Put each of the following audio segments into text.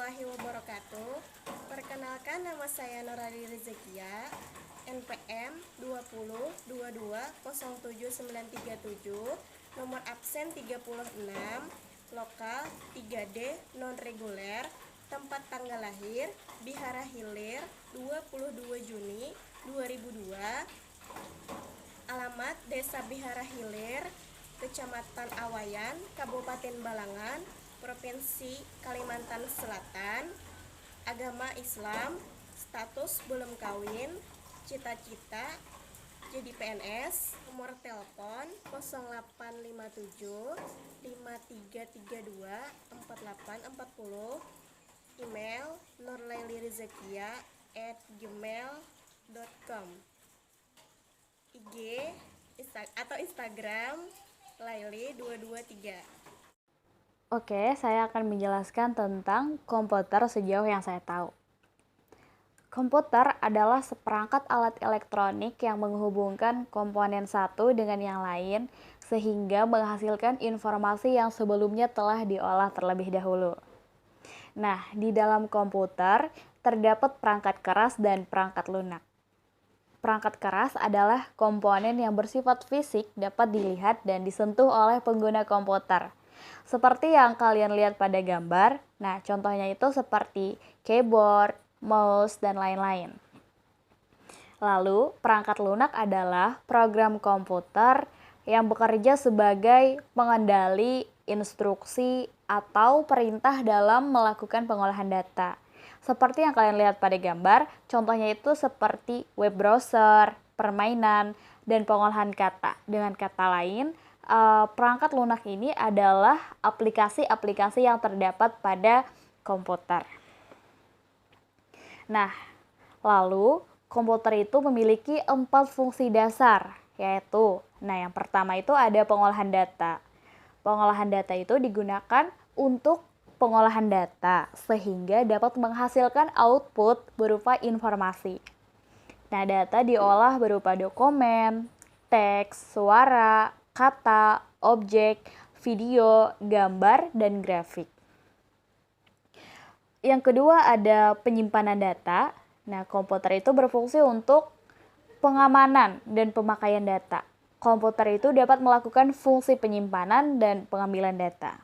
warahmatullahi wabarakatuh. Perkenalkan, nama saya Nurali Rezekia, NPM 2022079737, nomor absen 36, lokal 3D non-reguler, tempat tanggal lahir Bihara Hilir 22 Juni 2002, alamat Desa Bihara Hilir, Kecamatan Awayan, Kabupaten Balangan, Provinsi Kalimantan Selatan, agama Islam, status belum kawin, cita-cita jadi PNS, nomor telepon 0857 5332 4840, email nurlailirezekia@gmail.com, IG atau Instagram Laili223. Oke, saya akan menjelaskan tentang komputer sejauh yang saya tahu. Komputer adalah seperangkat alat elektronik yang menghubungkan komponen satu dengan yang lain sehingga menghasilkan informasi yang sebelumnya telah diolah terlebih dahulu. Nah, di dalam komputer terdapat perangkat keras dan perangkat lunak. Perangkat keras adalah komponen yang bersifat fisik dapat dilihat dan disentuh oleh pengguna komputer. Seperti yang kalian lihat pada gambar, nah contohnya itu seperti keyboard, mouse, dan lain-lain. Lalu, perangkat lunak adalah program komputer yang bekerja sebagai pengendali instruksi atau perintah dalam melakukan pengolahan data. Seperti yang kalian lihat pada gambar, contohnya itu seperti web browser, permainan, dan pengolahan kata. Dengan kata lain, perangkat lunak ini adalah aplikasi-aplikasi yang terdapat pada komputer. Nah, lalu komputer itu memiliki 4 fungsi dasar, yaitu, yang pertama itu ada pengolahan data. Pengolahan data itu digunakan untuk pengolahan data, sehingga dapat menghasilkan output berupa informasi. Nah, data diolah berupa dokumen, teks, suara, kata, objek, video, gambar, dan grafik. Yang kedua ada penyimpanan data. Nah, komputer itu berfungsi untuk pengamanan dan pemakaian data. Komputer itu dapat melakukan fungsi penyimpanan dan pengambilan data.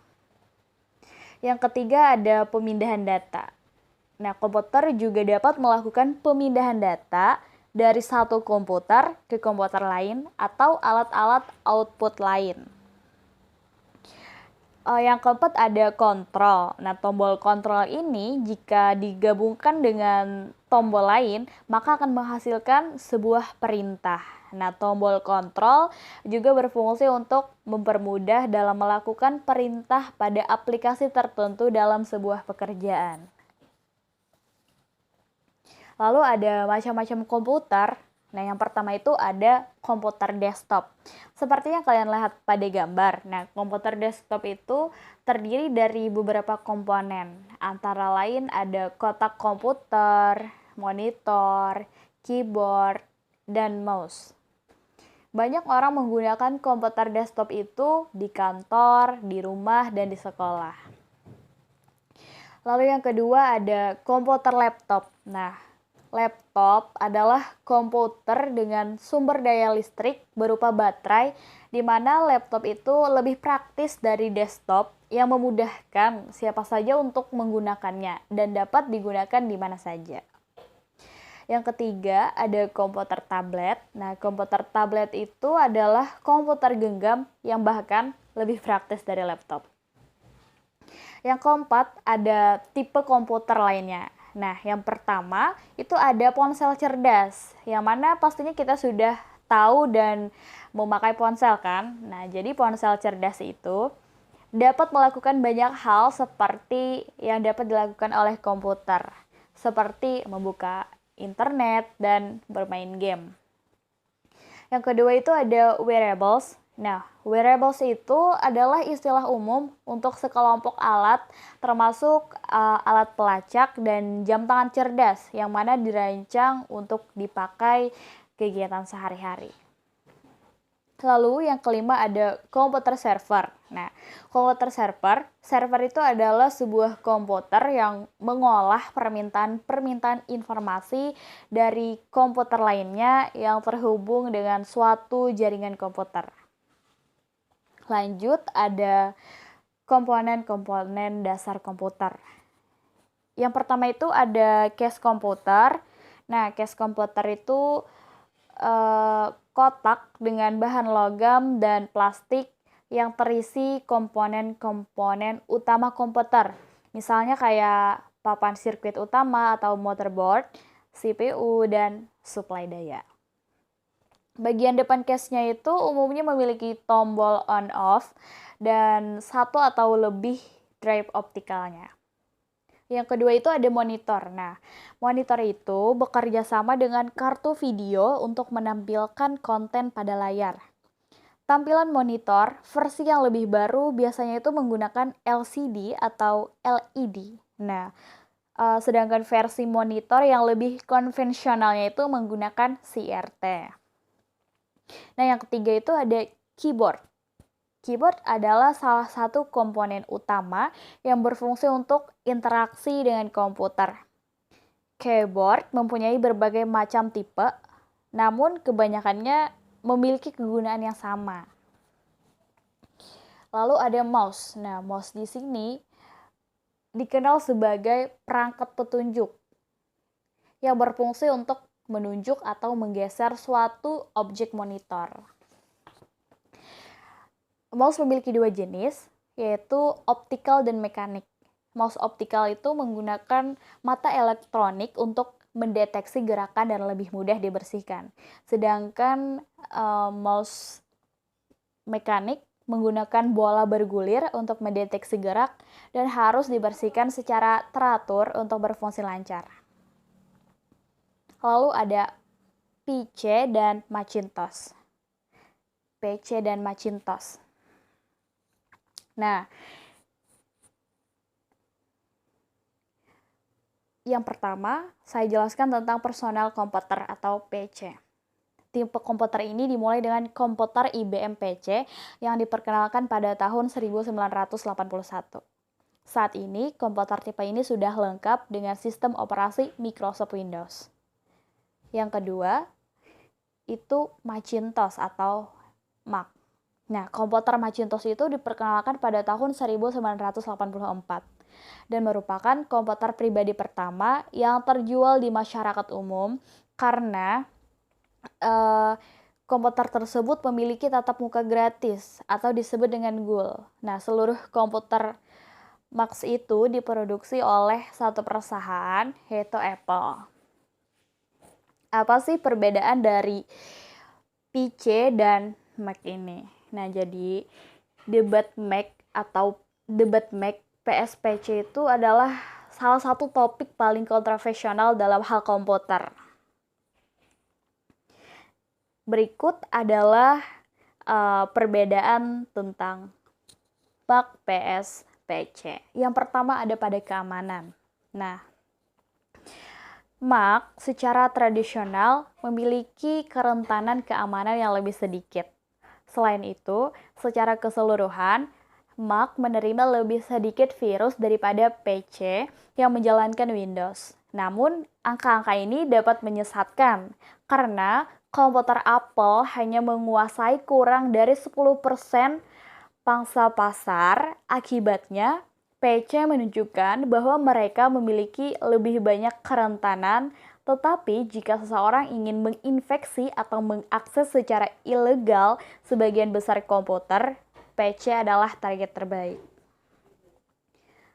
Yang ketiga ada pemindahan data. Nah, komputer juga dapat melakukan pemindahan data dari satu komputer ke komputer lain atau alat-alat output lain. Yang keempat ada kontrol. Nah, tombol kontrol ini jika digabungkan dengan tombol lain, maka akan menghasilkan sebuah perintah. Nah, tombol kontrol juga berfungsi untuk mempermudah dalam melakukan perintah pada aplikasi tertentu dalam sebuah pekerjaan. Lalu ada macam-macam komputer. Nah, yang pertama itu ada komputer desktop. Seperti yang kalian lihat pada gambar. Nah, komputer desktop itu terdiri dari beberapa komponen. Antara lain ada kotak komputer, monitor, keyboard, dan mouse. Banyak orang menggunakan komputer desktop itu di kantor, di rumah, dan di sekolah. Lalu yang kedua ada komputer laptop. Nah, laptop adalah komputer dengan sumber daya listrik berupa baterai, di mana laptop itu lebih praktis dari desktop yang memudahkan siapa saja untuk menggunakannya dan dapat digunakan di mana saja. Yang ketiga ada komputer tablet. Nah, komputer tablet itu adalah komputer genggam yang bahkan lebih praktis dari laptop. Yang keempat ada tipe komputer lainnya. Nah, yang pertama itu ada ponsel cerdas, yang mana pastinya kita sudah tahu dan memakai ponsel kan. Nah, jadi ponsel cerdas itu dapat melakukan banyak hal seperti yang dapat dilakukan oleh komputer, seperti membuka internet dan bermain game. Yang kedua itu ada wearables. Nah, wearables itu adalah istilah umum untuk sekelompok alat, termasuk alat pelacak dan jam tangan cerdas, yang mana dirancang untuk dipakai kegiatan sehari-hari. Lalu yang kelima ada komputer server. Nah, komputer server itu adalah sebuah komputer yang mengolah permintaan informasi dari komputer lainnya yang terhubung dengan suatu jaringan komputer. Lanjut, ada komponen-komponen dasar komputer. Yang pertama itu ada case komputer. Nah, case komputer itu kotak dengan bahan logam dan plastik yang terisi komponen-komponen utama komputer. Misalnya kayak papan sirkuit utama atau motherboard, CPU, dan suplai daya. Bagian depan case-nya itu umumnya memiliki tombol on-off dan satu atau lebih drive optikalnya. Yang kedua itu ada monitor. Nah, monitor itu bekerja sama dengan kartu video untuk menampilkan konten pada layar. Tampilan monitor versi yang lebih baru biasanya itu menggunakan LCD atau LED. Nah, sedangkan versi monitor yang lebih konvensionalnya itu menggunakan CRT. Nah, yang ketiga itu ada keyboard. Keyboard adalah salah satu komponen utama yang berfungsi untuk interaksi dengan komputer. Keyboard mempunyai berbagai macam tipe, namun kebanyakannya memiliki kegunaan yang sama. Lalu ada mouse. Nah, mouse di sini dikenal sebagai perangkat petunjuk yang berfungsi untuk menunjuk atau menggeser suatu objek monitor. Mouse memiliki dua jenis, yaitu optikal dan mekanik. Mouse optikal itu menggunakan mata elektronik untuk mendeteksi gerakan dan lebih mudah dibersihkan. Sedangkan mouse mekanik menggunakan bola bergulir untuk mendeteksi gerak dan harus dibersihkan secara teratur untuk berfungsi lancar. Lalu ada PC dan Macintosh. PC dan Macintosh. Nah, yang pertama saya jelaskan tentang personal komputer atau PC. Tipe komputer ini dimulai dengan komputer IBM PC yang diperkenalkan pada tahun 1981. Saat ini, komputer tipe ini sudah lengkap dengan sistem operasi Microsoft Windows. Yang kedua, itu Macintosh atau Mac. Nah, komputer Macintosh itu diperkenalkan pada tahun 1984 dan merupakan komputer pribadi pertama yang terjual di masyarakat umum karena komputer tersebut memiliki tatap muka gratis atau disebut dengan GUL. Nah, seluruh komputer Mac itu diproduksi oleh satu perusahaan, yaitu Apple. Apa sih perbedaan dari PC dan Mac ini? Nah, jadi debat Mac PSPC itu adalah salah satu topik paling kontroversial dalam hal komputer. Berikut adalah perbedaan tentang Mac PSPC. Yang pertama ada pada keamanan. Nah, Mac secara tradisional memiliki kerentanan keamanan yang lebih sedikit. Selain itu, secara keseluruhan, Mac menerima lebih sedikit virus daripada PC yang menjalankan Windows. Namun, angka-angka ini dapat menyesatkan karena komputer Apple hanya menguasai kurang dari 10% pangsa pasar. Akibatnya, PC menunjukkan bahwa mereka memiliki lebih banyak kerentanan. Tetapi jika seseorang ingin menginfeksi atau mengakses secara ilegal sebagian besar komputer, PC adalah target terbaik.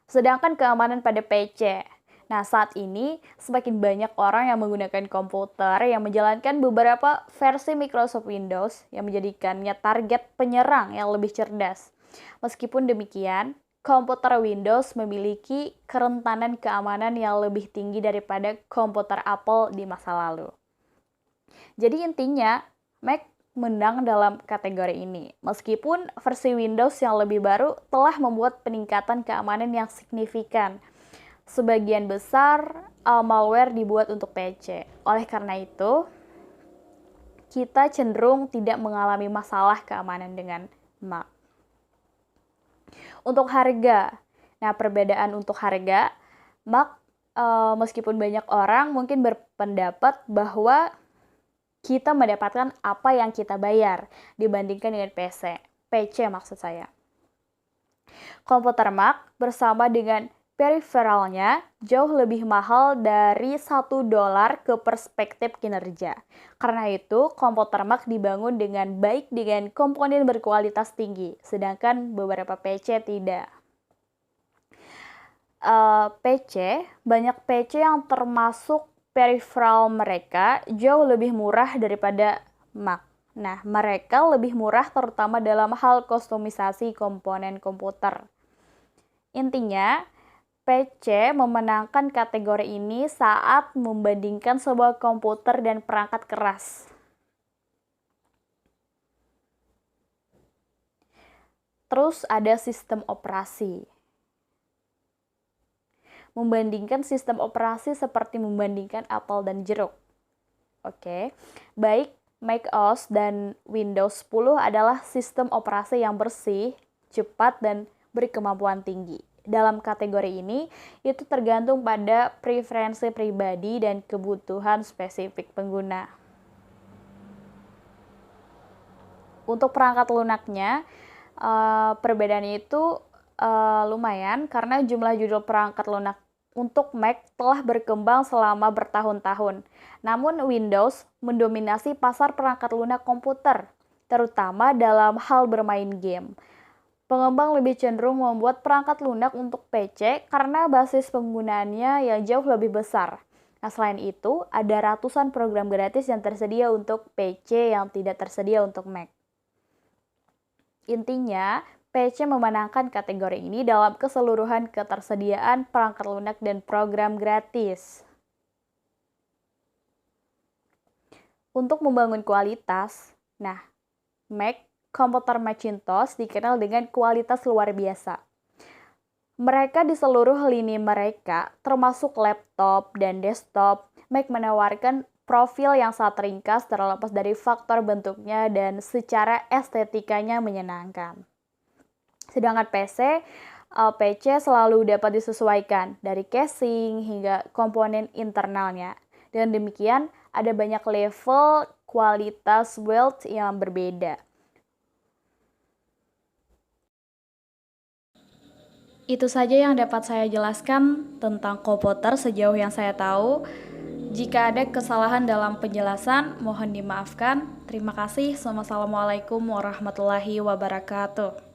Sedangkan keamanan pada PC. Nah, saat ini semakin banyak orang yang menggunakan komputer yang menjalankan beberapa versi Microsoft Windows yang menjadikannya target penyerang yang lebih cerdas. Meskipun demikian, komputer Windows memiliki kerentanan keamanan yang lebih tinggi daripada komputer Apple di masa lalu. Jadi intinya, Mac menang dalam kategori ini. Meskipun versi Windows yang lebih baru telah membuat peningkatan keamanan yang signifikan. Sebagian besar malware dibuat untuk PC. Oleh karena itu, kita cenderung tidak mengalami masalah keamanan dengan Mac. Untuk harga, nah perbedaan untuk harga, meskipun banyak orang mungkin berpendapat bahwa kita mendapatkan apa yang kita bayar dibandingkan dengan PC maksud saya. Komputer Mac bersama dengan periferalnya jauh lebih mahal dari $1 ke perspektif kinerja. Karena itu, komputer Mac dibangun dengan baik dengan komponen berkualitas tinggi, sedangkan beberapa PC tidak. Banyak PC yang termasuk peripheral mereka jauh lebih murah daripada Mac. Nah, mereka lebih murah terutama dalam hal kustomisasi komponen komputer. Intinya, PC memenangkan kategori ini saat membandingkan sebuah komputer dan perangkat keras. Terus ada sistem operasi. Membandingkan sistem operasi seperti membandingkan apel dan jeruk. Oke, baik macOS dan Windows 10 adalah sistem operasi yang bersih, cepat, dan berkemampuan tinggi. Dalam kategori ini, itu tergantung pada preferensi pribadi dan kebutuhan spesifik pengguna. Untuk perangkat lunaknya, perbedaannya itu lumayan karena jumlah judul perangkat lunak untuk Mac telah berkembang selama bertahun-tahun. Namun Windows mendominasi pasar perangkat lunak komputer, terutama dalam hal bermain game. Pengembang lebih cenderung membuat perangkat lunak untuk PC karena basis penggunaannya yang jauh lebih besar. Nah, selain itu, ada ratusan program gratis yang tersedia untuk PC yang tidak tersedia untuk Mac. Intinya, PC memenangkan kategori ini dalam keseluruhan ketersediaan perangkat lunak dan program gratis. Untuk membangun kualitas, Mac komputer Macintosh dikenal dengan kualitas luar biasa. Mereka di seluruh lini mereka, termasuk laptop dan desktop, Mac menawarkan profil yang sangat ringkas terlepas dari faktor bentuknya dan secara estetikanya menyenangkan. Sedangkan PC selalu dapat disesuaikan dari casing hingga komponen internalnya. Dengan demikian, ada banyak level kualitas build yang berbeda. Itu saja yang dapat saya jelaskan tentang komputer sejauh yang saya tahu. Jika ada kesalahan dalam penjelasan, mohon dimaafkan. Terima kasih. Wassalamualaikum warahmatullahi wabarakatuh.